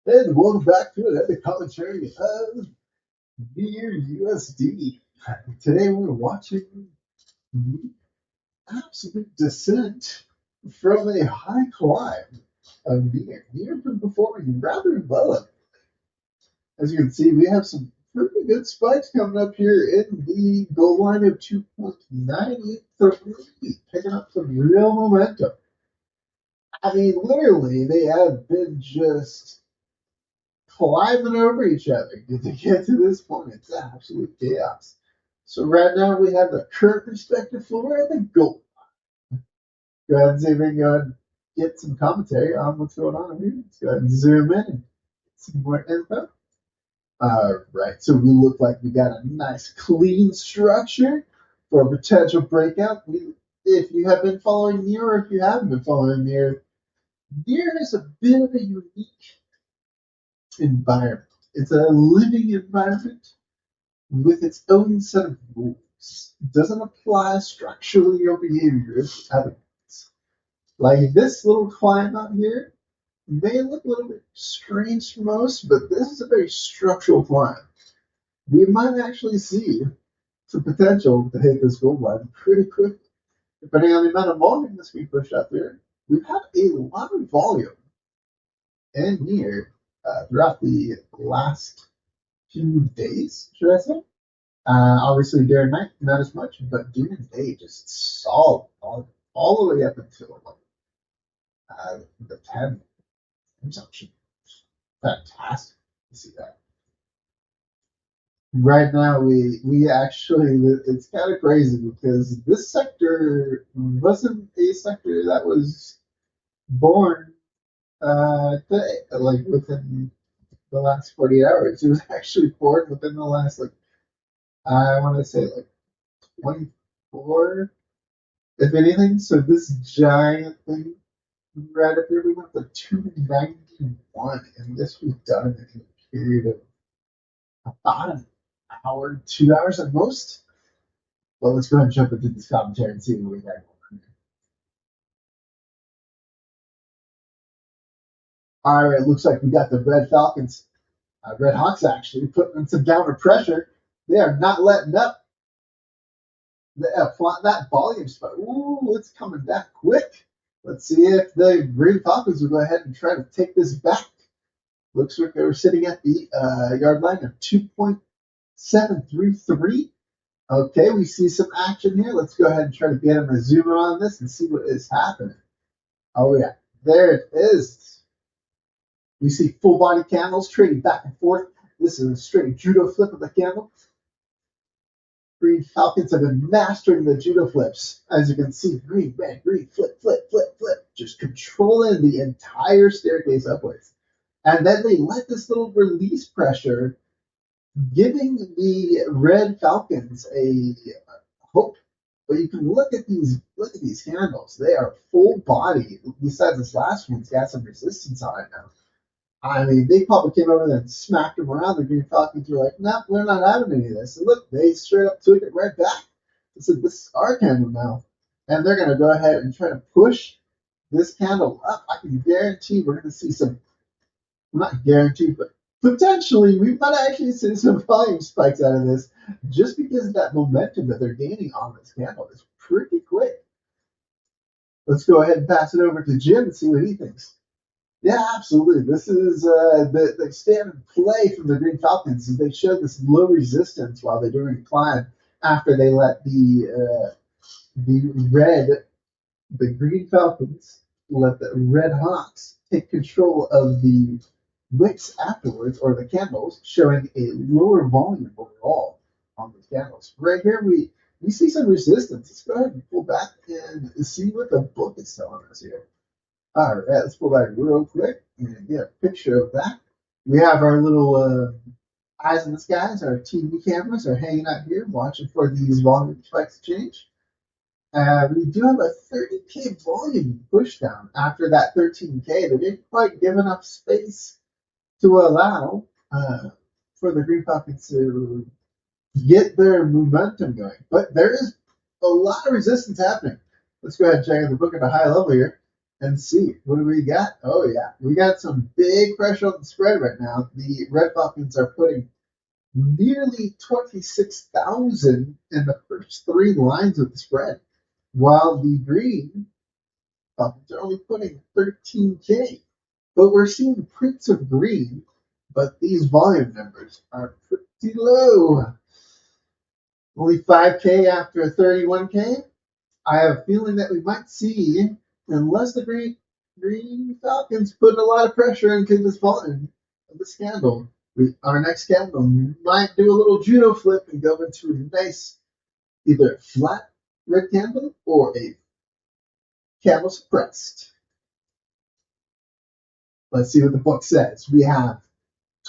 And welcome back to another commentary of NEAR USD. Today we're watching the absolute descent from a high climb of NEAR. NEAR has been performing rather well. As you can see, we have some pretty good spikes coming up here in the goal line of 2.983, picking up some real momentum. I mean, literally, they have been just climbing over each other to get to this point. It's absolute chaos. So right now we have the current respective floor and the goal. Go ahead and see if we can go ahead and get some commentary on what's going on here. Let's go ahead and zoom in and get some more info. Alright, so we look like we got a nice clean structure for a potential breakout. If you have been following NEAR or if you haven't been following NEAR, NEAR is a bit of a unique environment. It's a living environment with its own set of rules. It doesn't apply structurally or behavior to other ones. Like this little climb out here may look a little bit strange to most, but this is a very structural climb. We might actually see some potential to hit this gold line pretty quickly. Depending on the amount of volume that's being pushed out there, we've had a lot of volume and NEAR throughout the last few days, should I say? Obviously during night, not as much, but during the day, just solid all the way up until the 10 consumption. Fantastic to see that. Right now, we actually, it's kind of crazy because this sector wasn't a sector that was born today, like within the last 48 hours. It was actually born within the last, like, I want to say, like 24, if anything. So this giant thing right up there, we went to 291, and this was done in a period of about an hour, 2 hours at most. Well, let's go ahead and jump into this commentary and see what we got going on here. All right, looks like we got the Red Falcons, Red Hawks actually, putting in some downward pressure. They are not letting up. That volume spike. Ooh, it's coming back quick. Let's see if the Green Falcons will go ahead and try to take this back. Looks like they were sitting at the yard line of 2.733. Okay, we see some action here. Let's go ahead and try to get them to zoom in on this and see what is happening. Oh, yeah, there it is. We see full body candles trading back and forth. This is a straight judo flip of the candle. Green Falcons have been mastering the judo flips. As you can see, green, red, green, flip, flip, flip, flip. Just controlling the entire staircase upwards. And then they let this little release pressure, giving the Red Falcons a hope. But you can look at these handles. They are full body. Besides this last one's got some resistance on it now. I mean, they probably came over there and smacked them around. The Green Falcons were like, "No, we're not having any of this." And look, they straight up took it right back. They said, "This is our candle now," and they're gonna go ahead and try to push this candle up. I can guarantee we're gonna see some. Not guaranteed, but potentially we might actually see some volume spikes out of this, just because of that momentum that they're gaining on this candle. It's pretty quick. Let's go ahead and pass it over to Jim and see what he thinks. Yeah, absolutely. This is the standard play from the Green Falcons. Is they showed this low resistance while they're doing a climb after they let the Green Falcons let the Red Hawks take control of the wicks afterwards, or the candles, showing a lower volume overall on these candles. Right here, we see some resistance. Let's go ahead and pull back and see what the book is telling us here. All right, let's pull back real quick and get a picture of that. We have our little eyes in the skies, our TV cameras are hanging out here watching for these volume spikes to change. We do have a 30K volume pushdown after that 13K. They didn't quite give enough space to allow for the Green Falcons to get their momentum going. But there is a lot of resistance happening. Let's go ahead and check out the book at a high level here. and see what do we got. Oh yeah, we got some big pressure on the spread right now. The Red Falcons are putting nearly 26,000 in the first three lines of the spread, while the Green Falcons are only putting 13K. But we're seeing prints of green, but these volume numbers are pretty low. Only 5K after 31K. I have a feeling that we might see, unless the Green Falcons put a lot of pressure into this volume of this candle, our next candle might do a little judo flip and go into a nice either flat red candle or a candle suppressed. Let's see what the book says. We have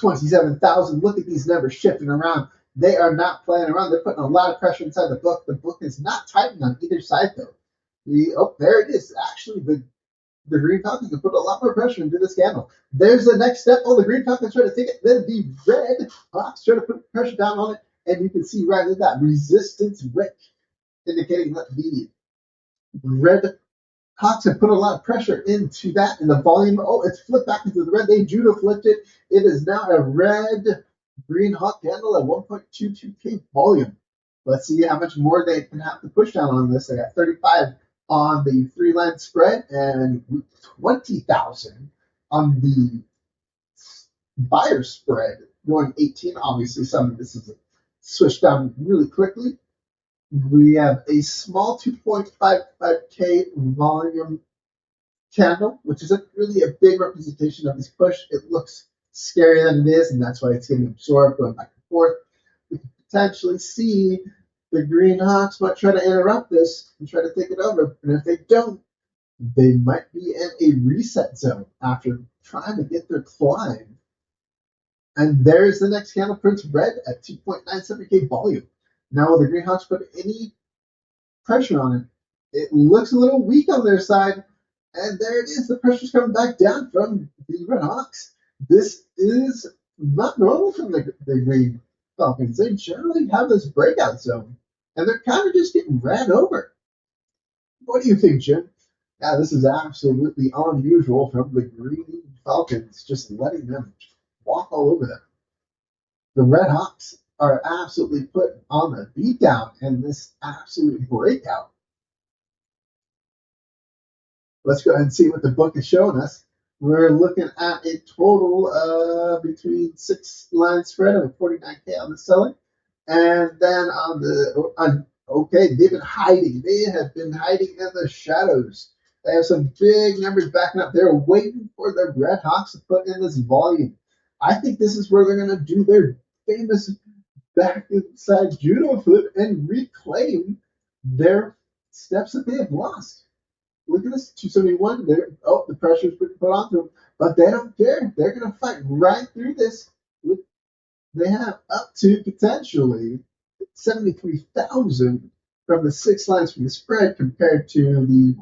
27,000. Look at these numbers shifting around. They are not playing around. They're putting a lot of pressure inside the book. The book is not tightening on either side, though. There it is. Actually, the Green Falcons have put a lot more pressure into this candle. There's the next step. Oh, the Green Falcons try to take it. Then the Red Hawks try to put pressure down on it. And you can see right in that resistance wick, indicating that the Red Hawks have put a lot of pressure into that, and the volume. Oh, it's flipped back into the red. They judo flipped it. It is now a red Green Hawk candle at 1.22K volume. Let's see how much more they can have to push down on this. They got 35 on the three line spread and 20,000 on the buyer spread, going 18. Obviously, some of this is switched down really quickly. We have a small 2.55K volume candle, which is really a big representation of this push. It looks scarier than it is, and that's why it's getting absorbed, going back and forth. We can potentially see the Green Hawks might try to interrupt this and try to take it over. And if they don't, they might be in a reset zone after trying to get their climb. And there's the next candle, Prince Red at 2.97K volume. Now, will the Green Hawks put any pressure on it? It looks a little weak on their side. And there it is. The pressure's coming back down from the Red Hawks. This is not normal from the Green Falcons. They generally have this breakout zone. And they're kind of just getting ran over. What do you think, Jim? Yeah, this is absolutely unusual from the Green Falcons, just letting them walk all over them. The Red Hawks are absolutely put on the beatdown in this absolute breakout. Let's go ahead and see what the book is showing us. We're looking at a total between 6 line spread of 49K on the selling. And then okay, they've been hiding. They have been hiding in the shadows. They have some big numbers backing up. They're waiting for the Red Hawks to put in this volume. I think this is where they're going to do their famous back inside judo flip and reclaim their steps that they have lost. Look at this, 271. The pressure's been put onto them, but they don't care. They're going to fight right through this. They have up to potentially 73,000 from the 6 lines from the spread compared to the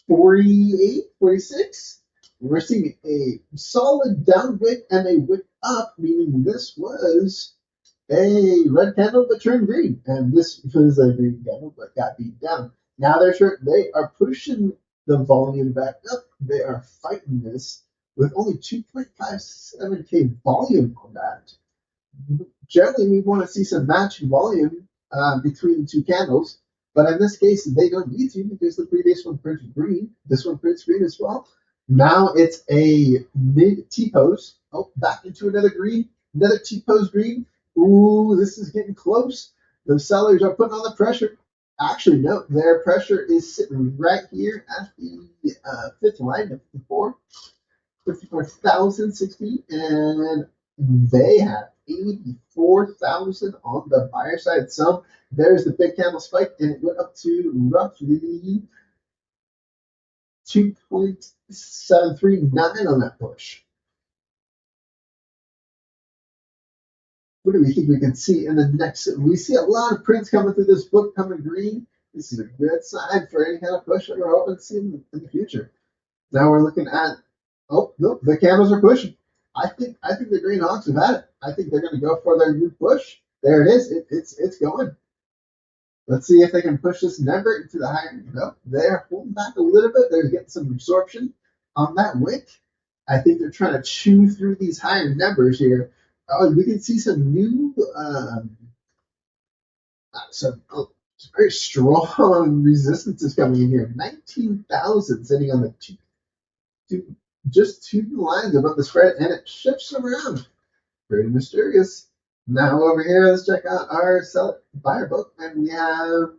48, 46. We're seeing a solid down wick and a wick up, meaning this was a red candle that turned green, and this was a green candle but got beat down. Now they are pushing the volume back up. They are fighting this with only 2.57K volume on that. Generally, we want to see some matching volume between the two candles, but in this case, they don't need to because the previous one printed green. This one prints green as well. Now it's a mid T-pose. Oh, back into another green, another T-pose green. Ooh, this is getting close. The sellers are putting on the pressure. Actually, no, their pressure is sitting right here at the 5th line of 54,060, and they have 84,000 on the buyer side. So there's the big candle spike, and it went up to roughly 2.739 on that push. What do we think we can see in the next? We see a lot of prints coming through this book coming green. This is a good sign for any kind of push that we're hoping to see in the future. Now we're looking at, oh, no, the candles are pushing. I think the Green Hawks have had it. I think they're going to go for their new push. There it is. It's going. Let's see if they can push this number into the higher. No, they're holding back a little bit. They're getting some absorption on that wick. I think they're trying to chew through these higher numbers here. Oh, we can see some new, some very strong resistances coming in here. 19,000 sitting on the two, just two lines above the spread, and it shifts around. Very mysterious. Now over here, let's check out our buyer book, and we have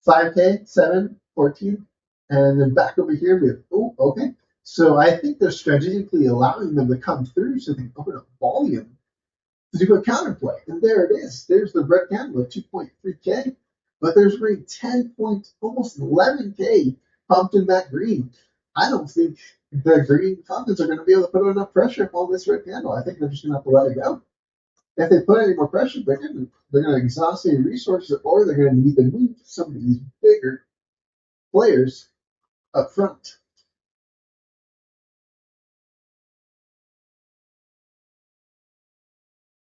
5K, 7, 14, and then back over here with, oh, okay. So I think they're strategically allowing them to come through so they can open up volume to do a counterplay. And there it is. There's the red candle at 2.3K, but there's green 10 points, almost 11K pumped in that green. I don't think the green fountains are going to be able to put enough pressure on this red candle. I think they're just going to have to let it go. If they put any more pressure, they're going to exhaust any resources, or they're going to need to move some of these bigger players up front.